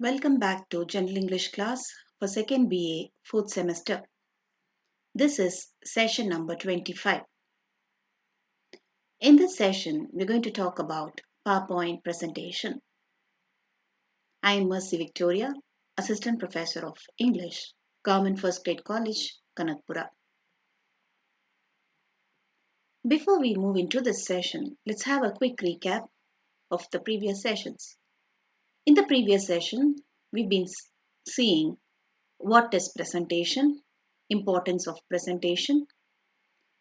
Welcome back to General English class for 2nd BA 4th semester. This is session number 25. In this session, we're going to talk about PowerPoint presentation. I am Mercy Victoria, Assistant Professor of English, Government First Grade College, Kanakpura. Before we move into this session, let's have a quick recap of the previous sessions. In the previous session, we've been seeing what is presentation, importance of presentation,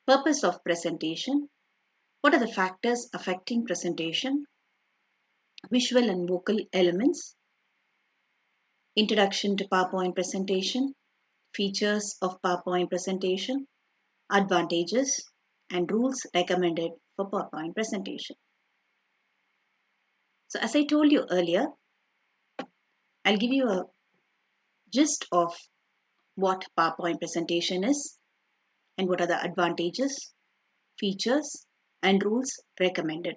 purpose of presentation, what are the factors affecting presentation, visual and vocal elements, introduction to PowerPoint presentation, features of PowerPoint presentation, advantages, and rules recommended for PowerPoint presentation. So as I told you earlier, I'll give you a gist of what PowerPoint presentation is and what are the advantages, features, and rules recommended.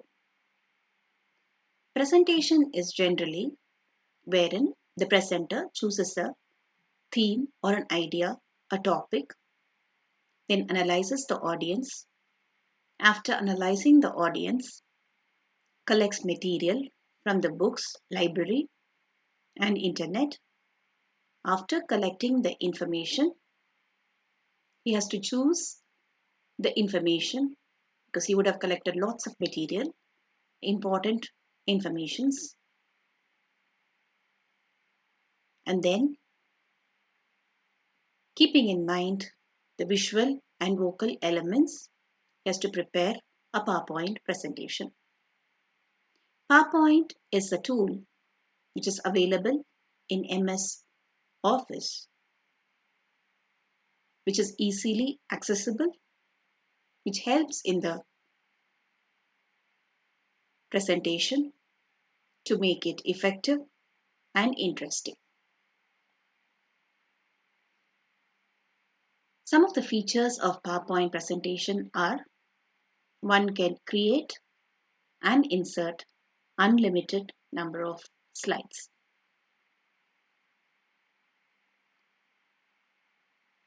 Presentation is generally wherein the presenter chooses a theme or an idea, a topic, then analyzes the audience. After analyzing the audience, collects material from the books, library, and internet. After collecting the information, he has to choose the information because he would have collected lots of material, important informations. And then, keeping in mind the visual and vocal elements, he has to prepare a PowerPoint presentation. PowerPoint is a tool which is available in MS Office, which is easily accessible, which helps in the presentation to make it effective and interesting. Some of the features of PowerPoint presentation are: one can create and insert unlimited number of slides.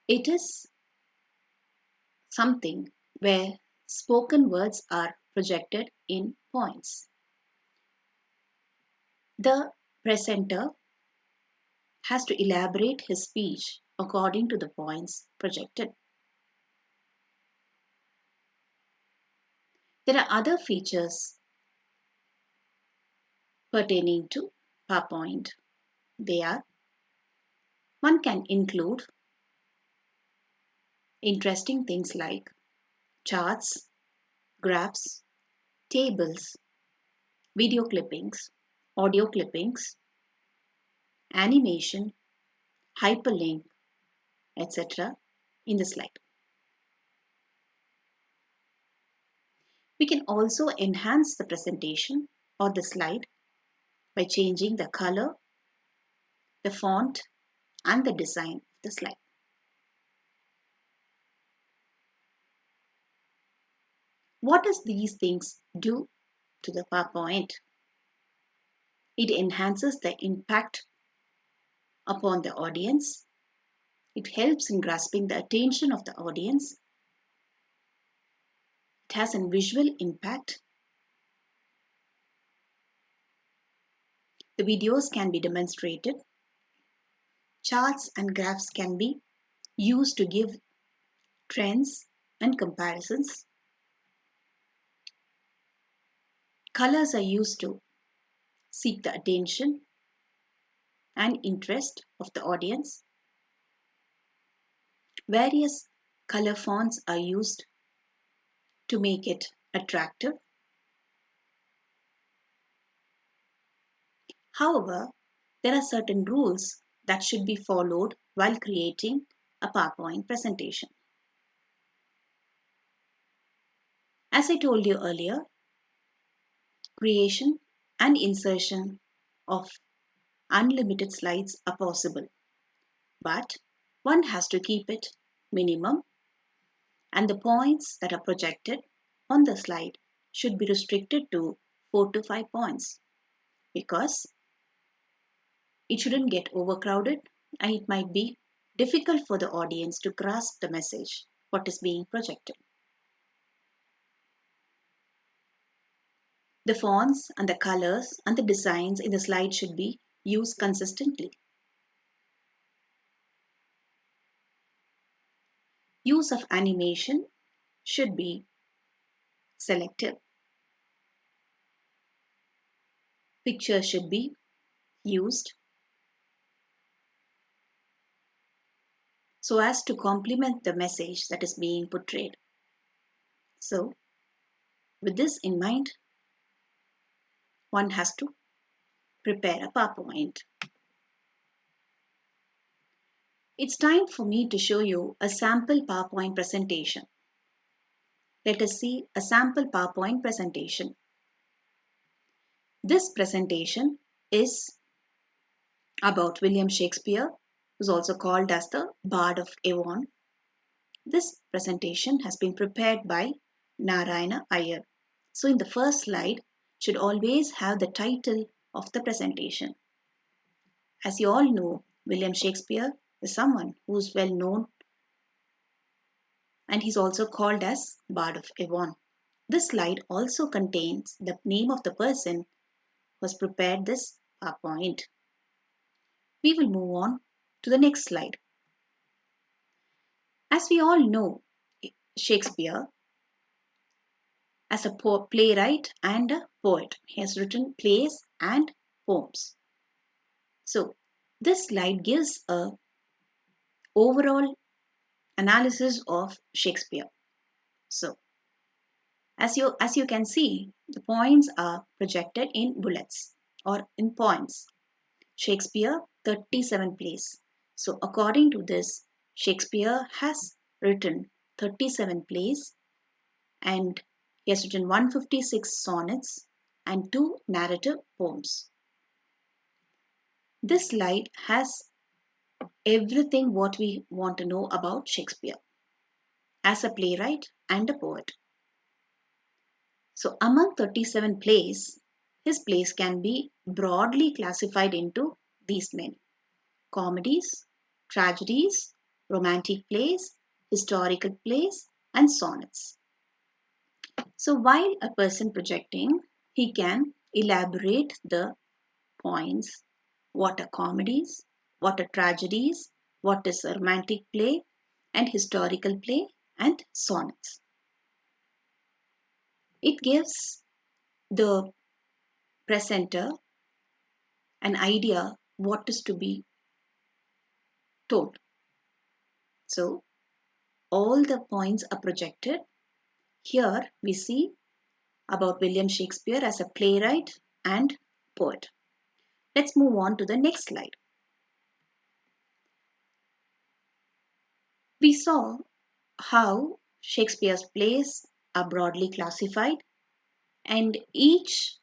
It is something where spoken words are projected in points. The presenter has to elaborate his speech according to the points projected. There are other features pertaining to PowerPoint. They are: one can include interesting things like charts, graphs, tables, video clippings, audio clippings, animation, hyperlink, etc. in the slide. We can also enhance the presentation or the slide by changing the color, the font, and the design of the slide. What does these things do to the PowerPoint? It enhances the impact upon the audience. It helps in grasping the attention of the audience. It has a visual impact. The videos can be demonstrated. Charts and graphs can be used to give trends and comparisons. Colors are used to seek the attention and interest of the audience. Various color fonts are used to make it attractive. However, there are certain rules that should be followed while creating a PowerPoint presentation. As I told you earlier, creation and insertion of unlimited slides are possible, but one has to keep it minimum, and the points that are projected on the slide should be restricted to 4 to 5 points, because It shouldn't get overcrowded, and it might be difficult for the audience to grasp the message, what is being projected. The fonts and the colors and the designs in the slide should be used consistently. Use of animation should be selective. Pictures should be used so as to complement the message that is being portrayed. So, with this in mind, one has to prepare a PowerPoint. It's time for me to show you a sample PowerPoint presentation. Let us see a sample PowerPoint presentation. This presentation is about William Shakespeare, who's also called as the Bard of Avon. This presentation has been prepared by Narayana Iyer. So in the first slide should always have the title of the presentation. As you all know, William Shakespeare is someone who's well known, and he's also called as Bard of Avon. This slide also contains the name of the person who has prepared this PowerPoint. We will move on to the next slide. As we all know, Shakespeare as a playwright and a poet. He has written plays and poems. So this slide gives a overall analysis of Shakespeare. So as you can see, the points are projected in bullets or in points. Shakespeare 37 plays. So according to this, Shakespeare has written 37 plays, and he has written 156 sonnets and 2 narrative poems. This slide has everything what we want to know about Shakespeare as a playwright and a poet. So among 37 plays, his plays can be broadly classified into these many: comedies, tragedies, romantic plays, historical plays, and sonnets. So while a person projecting, he can elaborate the points: what are comedies, what are tragedies, what is a romantic play, and historical play, and sonnets. It gives the presenter an idea what is to be told. So all the points are projected. Here we see about William Shakespeare as a playwright and poet. Let's move on to the next slide. We saw how Shakespeare's plays are broadly classified, and each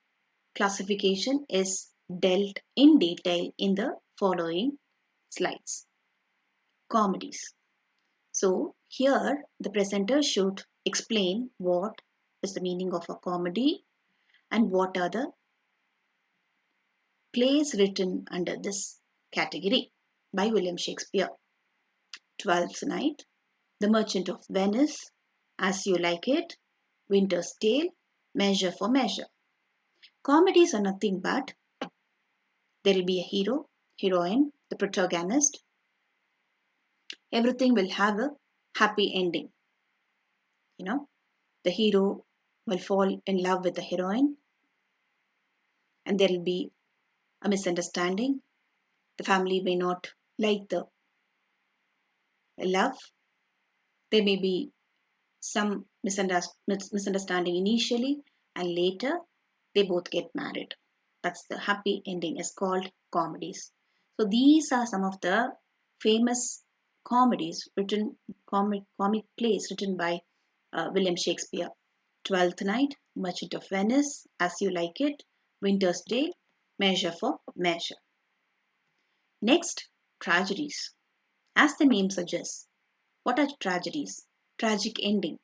classification is dealt in detail in the following slides. Comedies. So here the presenter should explain what is the meaning of a comedy and what are the plays written under this category by William Shakespeare. Twelfth Night, The Merchant of Venice, As You Like It, Winter's Tale, Measure for Measure. Comedies are nothing but there will be a hero, heroine, the protagonist. Everything will have a happy ending. The hero will fall in love with the heroine, and there will be a misunderstanding. The family may not like the love. There may be some misunderstanding initially, and later they both get married. That's the happy ending, is called comedies. So these are some of the famous comedies written, comic plays written by William Shakespeare. Twelfth Night, Merchant of Venice, As You Like It, Winter's Tale, Measure for Measure. Next, tragedies. As the name suggests, what are tragedies? Tragic ending.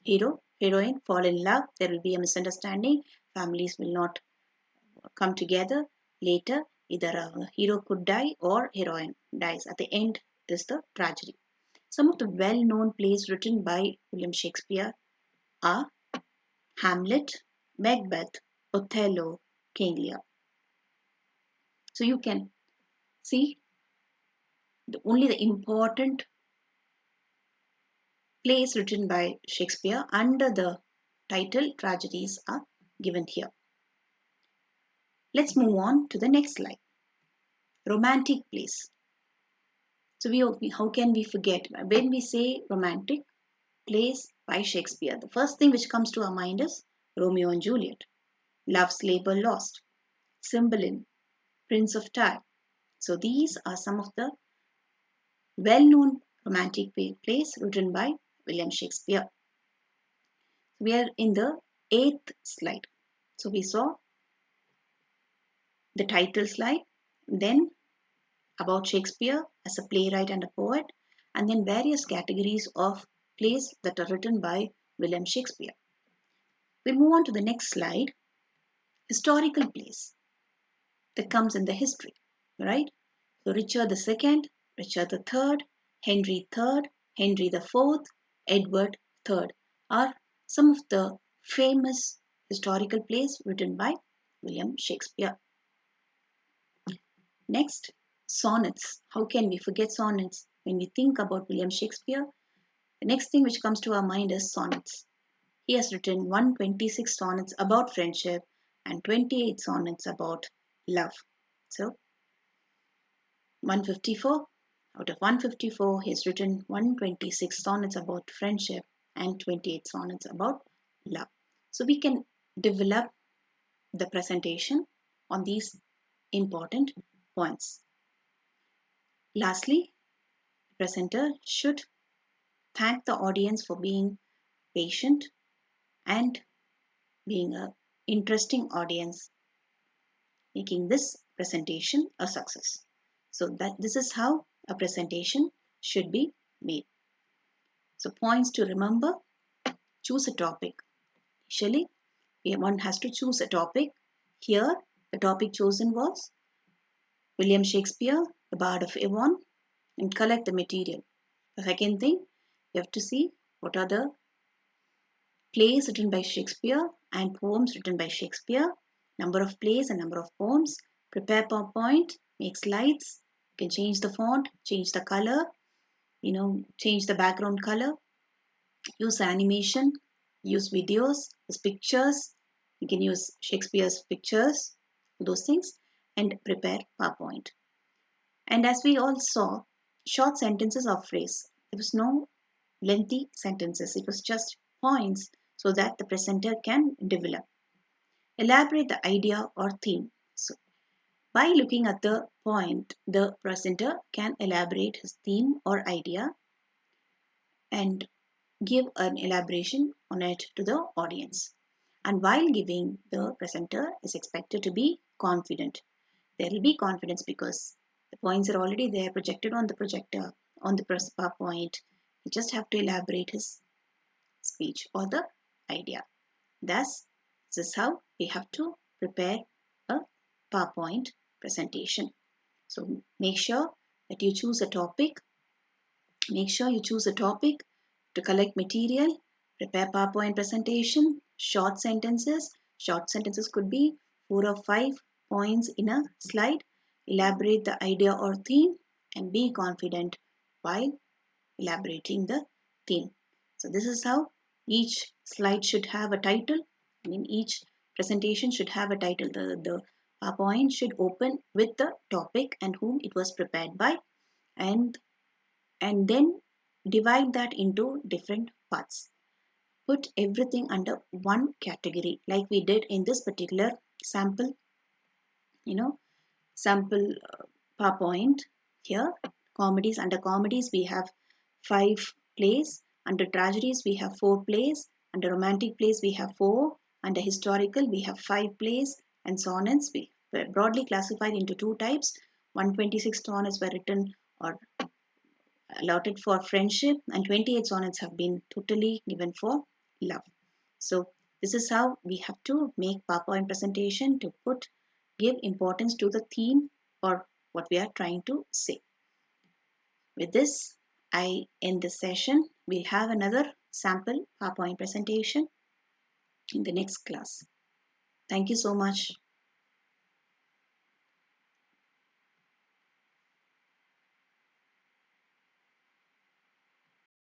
Hero, heroine fall in love, there will be a misunderstanding, families will not come together. Later, Either a hero could die or heroine dies. At the end is the tragedy. Some of the well-known plays written by William Shakespeare are Hamlet, Macbeth, Othello, King Lear. So you can see only the important plays written by Shakespeare under the title tragedies are given here. Let's move on to the next slide. Romantic plays. So how can we forget? When we say romantic plays by Shakespeare, the first thing which comes to our mind is Romeo and Juliet, Love's Labour Lost, Cymbeline, Prince of Tyre. So these are some of the well-known romantic plays written by William Shakespeare. We are in the 8th slide. So we saw the title slide, then about Shakespeare as a playwright and a poet, and then various categories of plays that are written by William Shakespeare. We'll move on to the next slide, historical plays that comes in the history, right? So Richard II, Richard III, Henry III, Henry IV, Edward III are some of the famous historical plays written by William Shakespeare. Next, sonnets. How can we forget sonnets? When we think about William Shakespeare, the next thing which comes to our mind is sonnets. He has written 126 sonnets about friendship and 28 sonnets about love. So 154 out of 154, he has written 126 sonnets about friendship and 28 sonnets about love. So we can develop the presentation on these important points. Lastly, the presenter should thank the audience for being patient and being an interesting audience, making this presentation a success. So that this is how a presentation should be made. So points to remember: choose a topic. Initially, one has to choose a topic. Here, the topic chosen was William Shakespeare, the Bard of Avon, and collect the material. The second thing, you have to see what are the plays written by Shakespeare and poems written by Shakespeare, number of plays and number of poems. Prepare PowerPoint, make slides, you can change the font, change the color, change the background color, use animation, use videos, use pictures, you can use Shakespeare's pictures, those things, and prepare PowerPoint. And as we all saw, short sentences or phrase. There was no lengthy sentences. It was just points so that the presenter can develop. Elaborate the idea or theme. So, by looking at the point, the presenter can elaborate his theme or idea and give an elaboration on it to the audience. And while giving, the presenter is expected to be confident. There will be confidence because the points are already there projected on the projector, on the PowerPoint. You just have to elaborate his speech or the idea. Thus, this is how we have to prepare a PowerPoint presentation. So make sure that you choose a topic. Make sure you choose a topic to collect material, prepare PowerPoint presentation, short sentences. Short sentences could be 4 or 5 points in a slide. Elaborate the idea or theme and be confident while elaborating the theme. So this is how each slide should have a title. Each presentation should have a title. The PowerPoint should open with the topic and whom it was prepared by, and then divide that into different parts. Put everything under one category like we did in this particular sample, sample PowerPoint here. Comedies, under comedies we have 5 plays, under tragedies we have 4 plays, under romantic plays we have 4, under historical we have 5 plays, and sonnets we were broadly classified into 2 types. 126 sonnets were written or allotted for friendship, and 28 sonnets have been totally given for love. So this is how we have to make PowerPoint presentation to give importance to the theme or what we are trying to say. With this, I end this session. We'll have another sample PowerPoint presentation in the next class. Thank you so much.